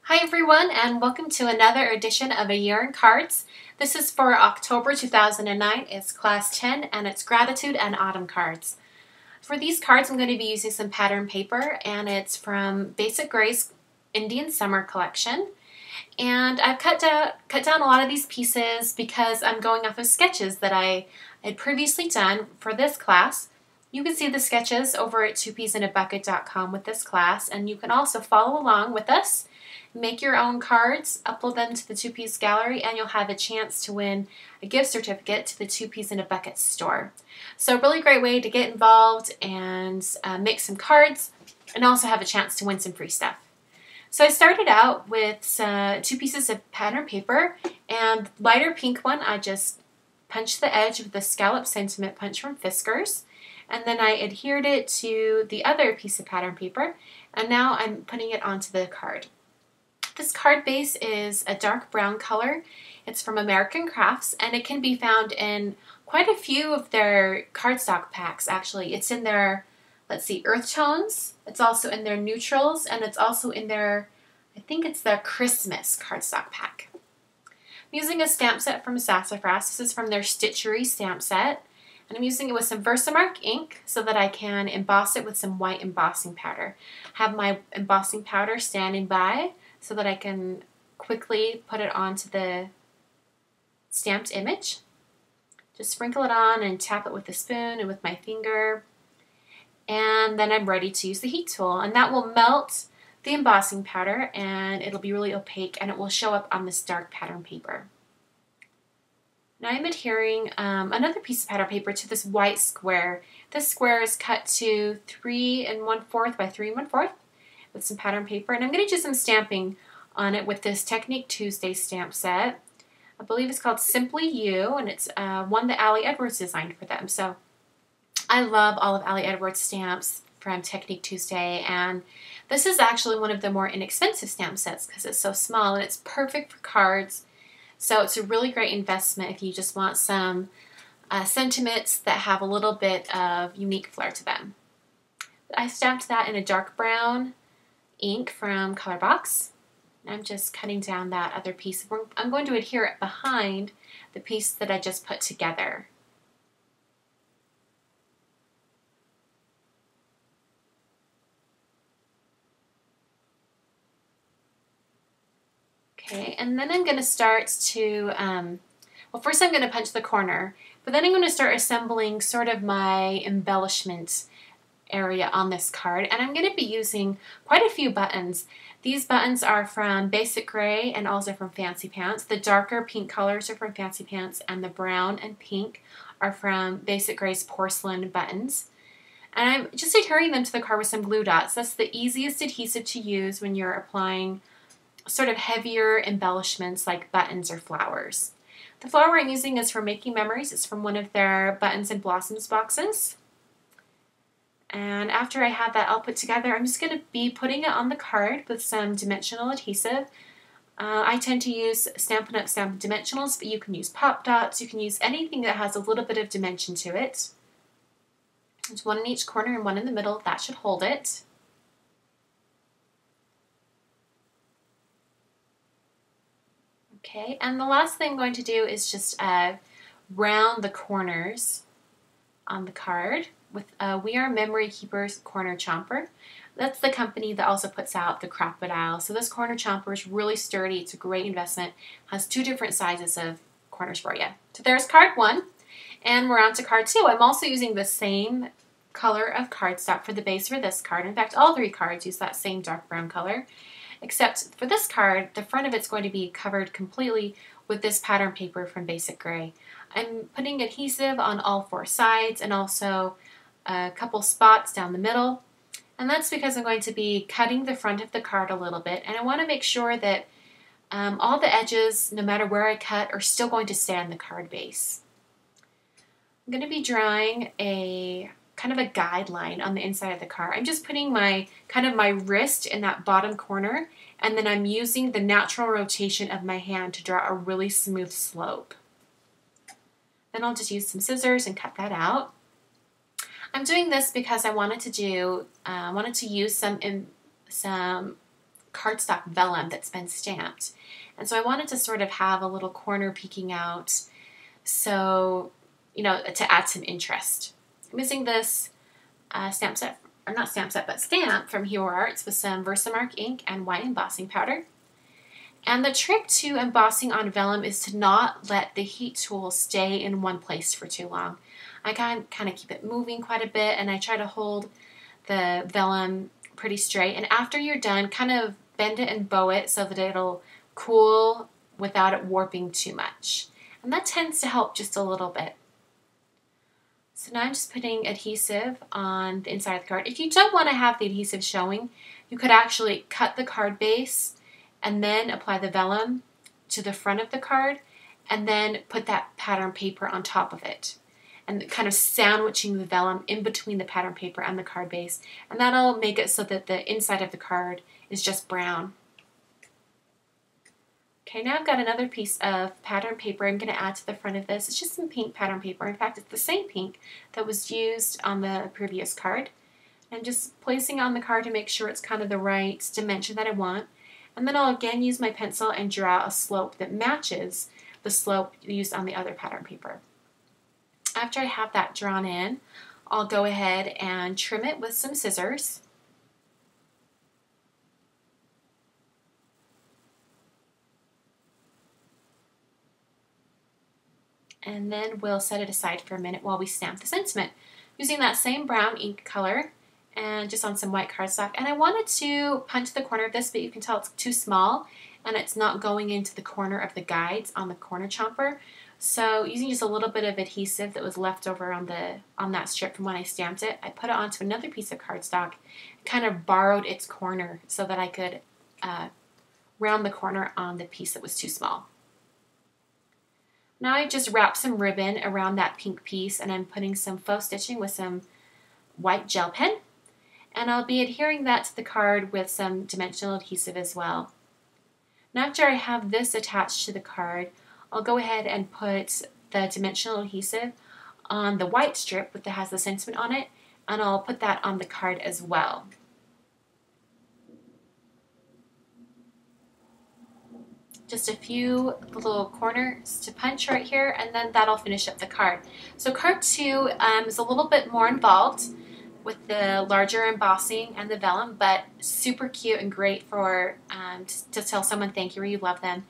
Hi everyone, and welcome to another edition of A Year in Cards. This is for October 2009. It's class 10 and it's gratitude and autumn cards. For these cards I'm going to be using some pattern paper, and it's from Basic Gray's Indian Summer collection. And I've cut down a lot of these pieces because I'm going off of sketches that I had previously done for this class. You can see the sketches over at twopiesindabucket.com with this class, and you can also follow along with us. Make your own cards, upload them to the Two Piece Gallery, and you'll have a chance to win a gift certificate to the Two Piece in a Bucket store. So a really great way to get involved and make some cards and also have a chance to win some free stuff. So I started out with two pieces of pattern paper, and lighter pink one I just punched the edge with the scallop sentiment punch from Fiskars, and then I adhered it to the other piece of pattern paper, and now I'm putting it onto the card. This card base is a dark brown color. It's from American Crafts, and it can be found in quite a few of their cardstock packs, actually. It's in their, let's see, earth tones. It's also in their neutrals, and it's also in their, I think it's their Christmas cardstock pack. I'm using a stamp set from Sassafras. This is from their Stitchery stamp set, and I'm using it with some Versamark ink so that I can emboss it with some white embossing powder. Have my embossing powder standing by so that I can quickly put it onto the stamped image. Just sprinkle it on and tap it with a spoon and with my finger. And then I'm ready to use the heat tool. And that will melt the embossing powder, and it'll be really opaque, and it will show up on this dark pattern paper. Now I'm adhering another piece of pattern paper to this white square. This square is cut to 3 1/4 by 3 1/4. With some pattern paper, and I'm going to do some stamping on it with this Technique Tuesday stamp set. I believe it's called Simply You, and it's one that Allie Edwards designed for them. So I love all of Allie Edwards stamps from Technique Tuesday, and this is actually one of the more inexpensive stamp sets because it's so small and it's perfect for cards. So it's a really great investment if you just want some sentiments that have a little bit of unique flair to them. I stamped that in a dark brown ink from Colorbox. I'm just cutting down that other piece. I'm going to adhere it behind the piece that I just put together. Okay, and then I'm going to start to, well, first I'm going to punch the corner, but then I'm going to start assembling sort of my embellishment area on this card, and I'm going to be using quite a few buttons. These buttons are from Basic Gray and also from Fancy Pants. The darker pink colors are from Fancy Pants, and the brown and pink are from Basic Gray's porcelain buttons. And I'm just adhering them to the card with some glue dots. That's the easiest adhesive to use when you're applying sort of heavier embellishments like buttons or flowers. The flower I'm using is from Making Memories. It's from one of their Buttons and Blossoms boxes. And after I have that all put together, I'm just going to be putting it on the card with some dimensional adhesive. I tend to use Stampin' Up! Stampin' Dimensionals, but you can use pop dots. You can use anything that has a little bit of dimension to it. There's one in each corner and one in the middle. That should hold it. Okay, and the last thing I'm going to do is just round the corners on the card with We Are Memory Keepers Corner Chomper. That's the company that also puts out the Crocodile. So this corner chomper is really sturdy. It's a great investment. Has two different sizes of corners for you. So there's card 1, and we're on to card 2. I'm also using the same color of cardstock for the base for this card. In fact, all 3 cards use that same dark brown color, except for this card, the front of it's going to be covered completely with this pattern paper from Basic Gray. I'm putting adhesive on all 4 sides and also a couple spots down the middle, and that's because I'm going to be cutting the front of the card a little bit, and I want to make sure that all the edges, no matter where I cut, are still going to stay on the card base. I'm going to be drawing a kind of a guideline on the inside of the card. I'm just putting my my wrist in that bottom corner, and then I'm using the natural rotation of my hand to draw a really smooth slope. Then I'll just use some scissors and cut that out. I'm doing this because I wanted to use some cardstock vellum that's been stamped. And so I wanted to sort of have a little corner peeking out, so, you know, to add some interest. I'm using this stamp set, or not stamp set, but stamp from Hero Arts with some Versamark ink and white embossing powder. And the trick to embossing on vellum is to not let the heat tool stay in one place for too long. I kind of keep it moving quite a bit, and I try to hold the vellum pretty straight. And after you're done, kind of bend it and bow it so that it'll cool without it warping too much. And that tends to help just a little bit. So now I'm just putting adhesive on the inside of the card. If you don't want to have the adhesive showing, you could actually cut the card base and then apply the vellum to the front of the card, and then put that pattern paper on top of it, and kind of sandwiching the vellum in between the pattern paper and the card base, and that'll make it so that the inside of the card is just brown. Okay, now I've got another piece of pattern paper I'm going to add to the front of this. It's just some pink pattern paper. In fact, it's the same pink that was used on the previous card. And just placing it on the card to make sure it's kind of the right dimension that I want. And then I'll again use my pencil and draw a slope that matches the slope used on the other pattern paper. After I have that drawn in, I'll go ahead and trim it with some scissors. And then we'll set it aside for a minute while we stamp the sentiment using that same brown ink color and just on some white cardstock. And I wanted to punch the corner of this, but you can tell it's too small and it's not going into the corner of the guides on the corner chomper. So using just a little bit of adhesive that was left over on that strip from when I stamped it, I put it onto another piece of cardstock, kind of borrowed its corner so that I could round the corner on the piece that was too small. Now I just wrap some ribbon around that pink piece, and I'm putting some faux stitching with some white gel pen, and I'll be adhering that to the card with some dimensional adhesive as well. Now after I have this attached to the card, I'll go ahead and put the dimensional adhesive on the white strip that has the sentiment on it, and I'll put that on the card as well. Just a few little corners to punch right here, and then that'll finish up the card. So card 2 is a little bit more involved with the larger embossing and the vellum, but super cute and great for to tell someone thank you or you love them.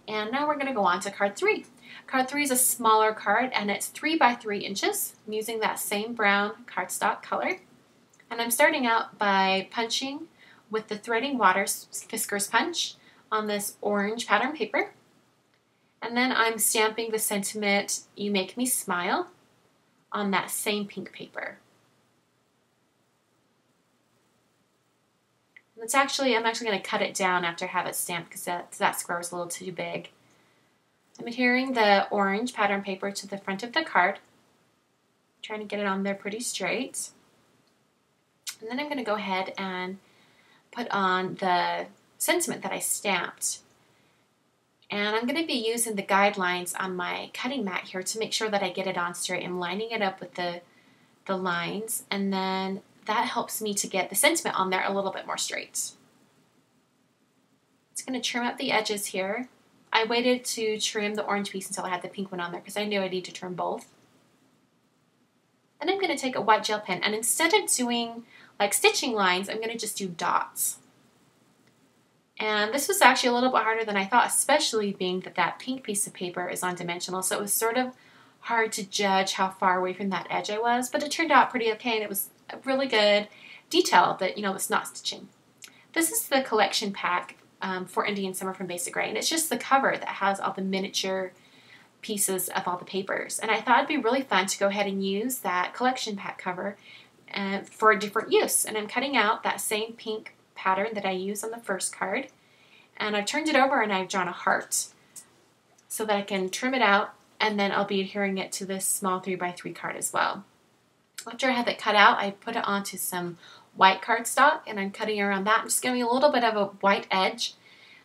And now we're going to go on to card 3. Card 3 is a smaller card, and it's 3 by 3 inches. I'm using that same brown cardstock color. And I'm starting out by punching with the Threading Waters Fiskars punch on this orange pattern paper. And then I'm stamping the sentiment, "You Make Me Smile," on that same pink paper. I'm actually going to cut it down after I have it stamped because that square is a little too big. I'm adhering the orange pattern paper to the front of the card, trying to get it on there pretty straight. And then I'm going to go ahead and put on the sentiment that I stamped. And I'm going to be using the guidelines on my cutting mat here to make sure that I get it on straight. I'm lining it up with the lines, and then that helps me to get the sentiment on there a little bit more straight. It's going to trim up the edges here. I waited to trim the orange piece until I had the pink one on there because I knew I need to trim both. Then I'm going to take a white gel pen, and instead of doing like stitching lines, I'm going to just do dots. And this was actually a little bit harder than I thought, especially being that that pink piece of paper is on-dimensional, so it was sort of hard to judge how far away from that edge I was, but it turned out pretty okay, and it was a really good detail that, you know, it's not stitching. This is the collection pack for Indian Summer from Basic Gray, and it's just the cover that has all the miniature pieces of all the papers. And I thought it'd be really fun to go ahead and use that collection pack cover for a different use. And I'm cutting out that same pink pattern that I used on the first card, and I've turned it over and I've drawn a heart so that I can trim it out, and then I'll be adhering it to this small 3x3 card as well. After I have it cut out, I put it onto some white cardstock, and I'm cutting around that. I'm just giving a little bit of a white edge.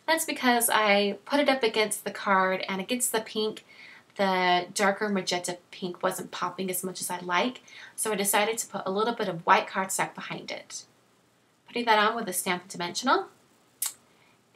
That's because I put it up against the card, and against the pink, the darker magenta pink wasn't popping as much as I'd like, so I decided to put a little bit of white cardstock behind it. Putting that on with a Stampin' Dimensional,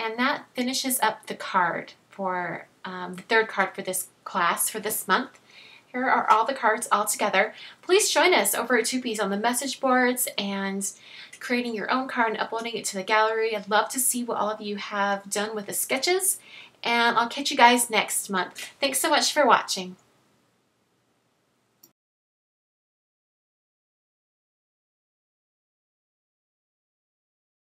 And that finishes up the card for the third card for this class for this month. Here are all the cards all together. Please join us over at 2Ps on the message boards and creating your own card and uploading it to the gallery. I'd love to see what all of you have done with the sketches, and I'll catch you guys next month. Thanks so much for watching.